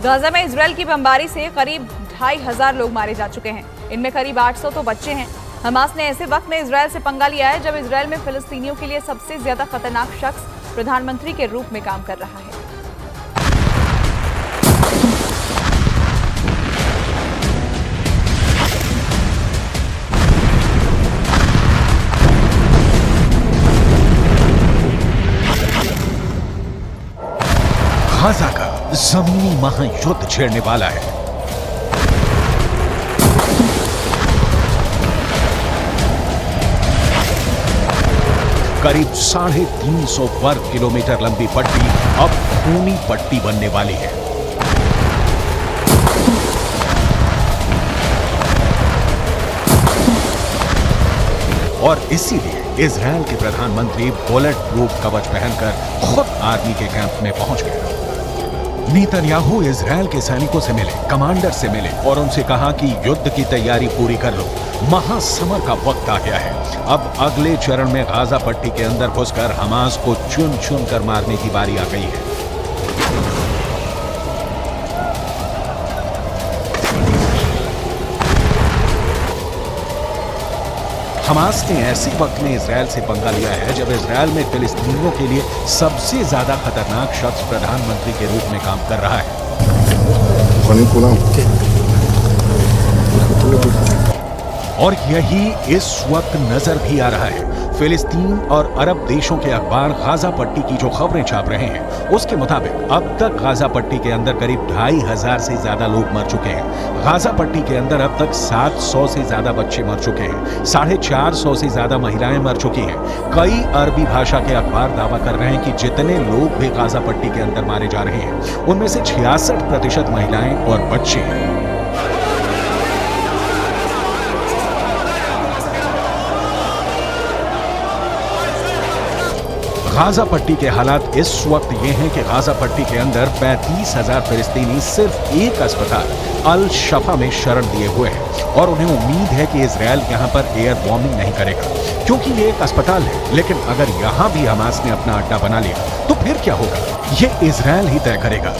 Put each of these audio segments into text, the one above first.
Gaza में Israel की बमबारी से करीब 2500 लोग मारे जा चुके हैं। इनमें करीब 800 तो बच्चे हैं। हमास ने ऐसे वक्त में इजरायल से पंगा लिया है जब इजरायल में फिलिस्तीनियों के लिए सबसे ज्यादा खतरनाक शख्स प्रधानमंत्री के रूप में काम कर रहा है। गाजा का जमीनी महायुद्ध छेड़ने वाला है। करीब 350 वर्ग किलोमीटर लंबी पट्टी अब खूनी पट्टी बनने वाली है। और इसीलिए इजरायल के प्रधानमंत्री बुलेट प्रूफ कवच पहनकर खुद आर्मी के कैंप में पहुंच गए। नेतन्याहू इजरायल के सैनिकों से मिले, कमांडर से मिले और उनसे कहा कि युद्ध की तैयारी पूरी कर लो, महासमर का वक्त आ गया है। अब अगले चरण में गाजा पट्टी के अंदर घुसकर हमास को चुन चुन कर मारने की बारी आ गई है। हमास ने ऐसे वक्त में इजरायल से पंगा लिया है जब इजरायल में फिलिस्तीनियों के लिए सबसे ज्यादा खतरनाक शख्स प्रधानमंत्री के रूप में काम कर रहा है। और यही इस वक्त नजर भी आ रहा है। फिलिस्तीन और अरब देशों के अखबार गाजा पट्टी की जो खबरें छाप रहे हैं उसके मुताबिक अब तक गाजा पट्टी के अंदर करीब 2500 से ज्यादा लोग मर चुके हैं। गाजा पट्टी के अंदर अब तक 700 से ज्यादा बच्चे मर चुके हैं। 450 से ज्यादा महिलाएं मर चुकी हैं। कई अरबी भाषा के अखबार दावा कर रहे हैं कि जितने लोग भी गाजा पट्टी के अंदर मारे जा रहे हैं उनमें से 66% महिलाएं और बच्चे हैं। गाजा पट्टी के हालात इस वक्त ये हैं कि गाजा पट्टी के अंदर 35,000 फिलिस्तीनी सिर्फ एक अस्पताल अल शफा में शरण दिए हुए हैं और उन्हें उम्मीद है कि इजरायल यहां पर एयर बॉम्बिंग नहीं करेगा क्योंकि ये एक अस्पताल है। लेकिन अगर यहां भी हमास ने अपना अड्डा बना लिया तो फिर क्या होगा, ये इजरायल ही तय करेगा।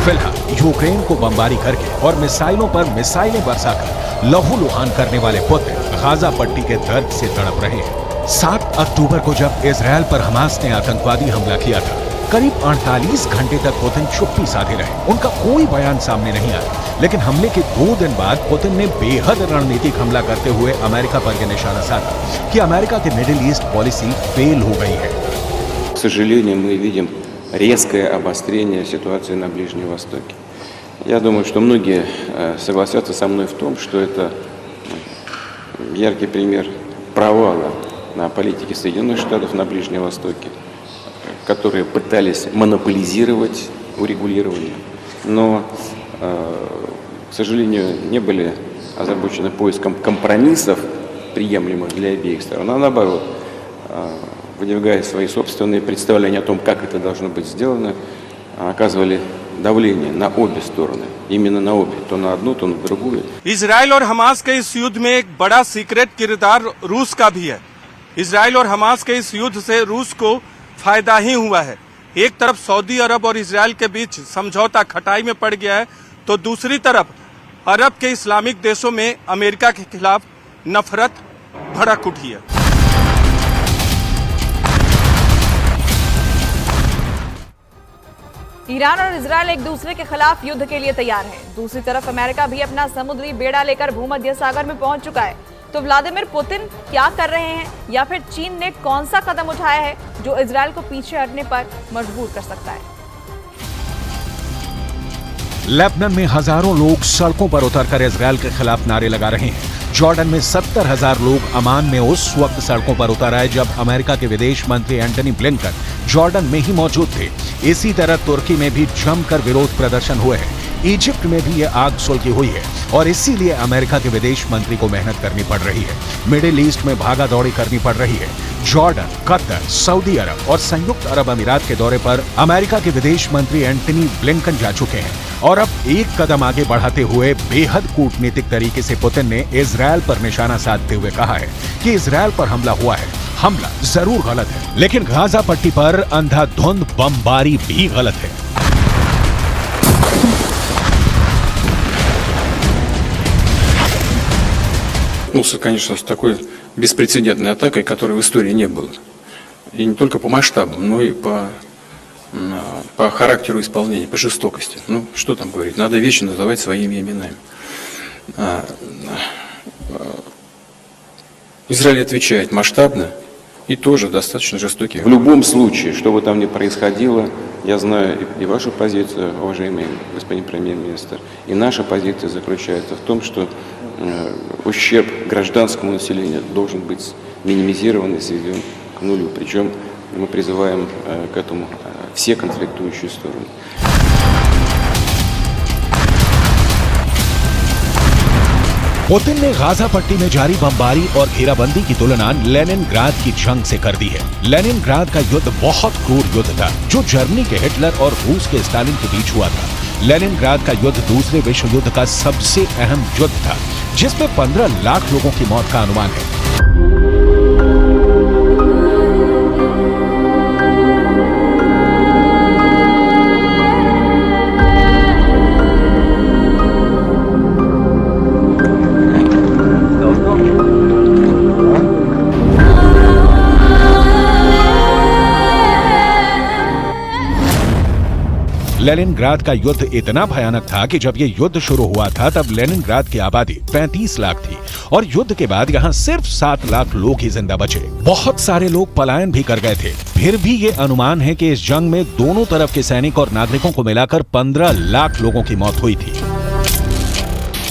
फिलहाल यूक्रेन को बमबारी करके और मिसाइलों पर मिसाइलें बरसाकर लहूलुहान करने वाले पुतिन गाजा पट्टी के दर्द से तड़प रहे हैं। 7 अक्टूबर को जब इजरायल पर हमास ने आतंकवादी हमला किया था, करीब 48 घंटे तक पुतिन चुप्पी साधे रहे। उनका कोई बयान सामने नहीं आया। लेकिन हमले के 2 दिन बाद पुतिन ने बेहद रणनीतिक हमला करते हुए अमेरिका पर यह निशाना साधा कि अमेरिका की मिडिल ईस्ट पॉलिसी फेल हो गई है। К сожалению, мы видим резкое обострение ситуации на Ближнем Востоке. Я думаю, что многие согласятся со мной в том, что это яркий пример провала на политике Соединенных Штатов на Ближнем Востоке, которые пытались монополизировать урегулирование, но, к сожалению, не были озабочены поиском компромиссов, приемлемых для обеих сторон, а наоборот, выдвигая свои собственные представления о том, как это должно быть сделано, оказывали давление на обе стороны, именно на обе, то на одну, то на другую. इजराइल और हमास के इस युद्ध में एक बड़ा सीक्रेट किरदार रूस का भी है। इजराइल और हमास के इस युद्ध से रूस को फायदा ही हुआ है। एक तरफ सऊदी अरब और इजराइल के बीच समझौता खटाई में पड़ गया है तो दूसरी तरफ अरब के इस्लामिक देशों में अमेरिका के खिलाफ नफरत भड़क उठी है। ईरान और इजरायल एक दूसरे के खिलाफ युद्ध के लिए तैयार है। दूसरी तरफ अमेरिका भी अपना समुद्री बेड़ा लेकर भूमध्य सागर में पहुंच चुका है। तो व्लादिमीर पुतिन क्या कर रहे हैं या फिर चीन ने कौन सा कदम उठाया है जो इजरायल को पीछे हटने पर मजबूर कर सकता है? लेबनान में हजारों लोग सड़कों पर उतरकर इजरायल के खिलाफ नारे लगा रहे हैं। जॉर्डन में 70,000 लोग अमान में उस वक्त सड़कों पर उतर आए जब अमेरिका के विदेश मंत्री एंटनी ब्लिंकन जॉर्डन में ही मौजूद थे। इसी तरह तुर्की में भी जमकर विरोध प्रदर्शन हुए हैं। इजिप्ट में भी यह आग सुलगी हुई है और इसीलिए अमेरिका के विदेश मंत्री को मेहनत करनी पड़ रही है। मिडिल ईस्ट में भागा दौड़ी करनी पड़ रही है। जॉर्डन, कतर, सऊदी अरब और संयुक्त अरब अमीरात के दौरे पर अमेरिका के विदेश मंत्री एंटनी ब्लिंकन जा चुके हैं और अब एक कदम आगे बढ़ाते हुए बेहद कूटनीतिक तरीके से पुतिन ने इजरायल पर निशाना साधते हुए कहा है कि इजरायल पर हमला हुआ है। हमला जरूर गलत है, लेकिन गाजा पट्टी पर अंधाधुंध बमबारी भी गलत है। столкнулся, конечно, с такой беспрецедентной атакой, которой в истории не было. И не только по масштабам, но и по характеру исполнения, по жестокости. Ну, что там говорить, надо вещи называть своими именами. Израиль отвечает масштабно и тоже достаточно жестокий. В любом случае, что бы там ни происходило, я знаю и вашу позицию, уважаемый господин премьер-министр, и наша позиция заключается в том, что ущерб гражданскому населению должен быть минимизирован и сведен к нулю. Причем мы призываем к этому все конфликтующие стороны. पुतिन ने गाजा पट्टी में जारी बमबारी और घेराबंदी की तुलना लेनिनग्राद की जंग से कर दी है। लेनिनग्राद का युद्ध बहुत क्रूर युद्ध था जो जर्मनी के हिटलर और रूस के स्टालिन के बीच हुआ था। लेनिनग्राद का युद्ध दूसरे विश्व युद्ध का सबसे अहम युद्ध था जिसमें 15 लाख लोगों की मौत का अनुमान है। लेनिनग्राद का युद्ध इतना भयानक था कि जब ये युद्ध शुरू हुआ था तब लेनिनग्राद की आबादी 35 लाख थी और युद्ध के बाद यहाँ सिर्फ 7 लाख लोग ही जिंदा बचे। बहुत सारे लोग पलायन भी कर गए थे। फिर भी ये अनुमान है कि इस जंग में दोनों तरफ के सैनिक और नागरिकों को मिलाकर 15 लाख लोगों की मौत हुई थी।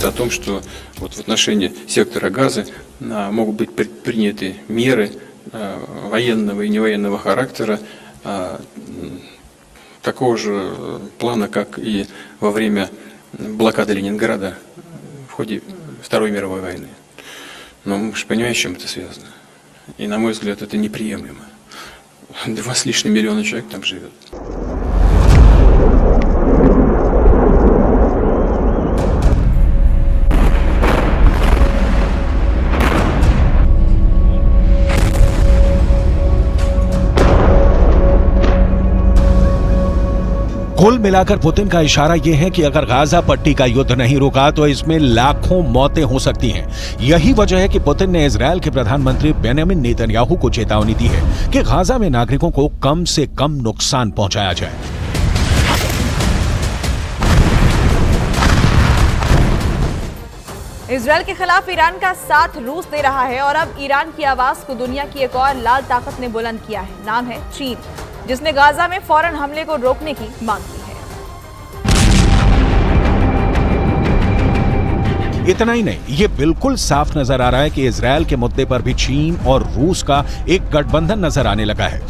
О том, что вот в отношении сектора Газы могут быть предприняты меры военного и невоенного характера, такого же плана, как и во время блокады Ленинграда в ходе Второй мировой войны. Но мы же понимаем, с чем это связано. И, на мой взгляд, это неприемлемо. 2 с лишним миллиона человек там живет. कुल मिलाकर पुतिन का इशारा यह है कि अगर गाजा पट्टी का युद्ध नहीं रुका तो इसमें लाखों मौतें हो सकती हैं। यही वजह है कि पुतिन ने इजरायल के प्रधानमंत्री बेंजामिन नेतन्याहू को चेतावनी दी है कि गाजा में नागरिकों को कम से कम नुकसान पहुंचाया जाए। इजरायल के खिलाफ ईरान का साथ रूस दे रहा है और अब ईरान की आवाज को दुनिया की एक और लाल ताकत ने बुलंद किया है। नाम है चीन, जिसने गाजा में फौरन हमले को रोकने की मांग की है। इतना ही नहीं, ये बिल्कुल साफ नजर आ रहा है कि इजरायल के मुद्दे पर भी चीन और रूस का एक गठबंधन नजर आने लगा है।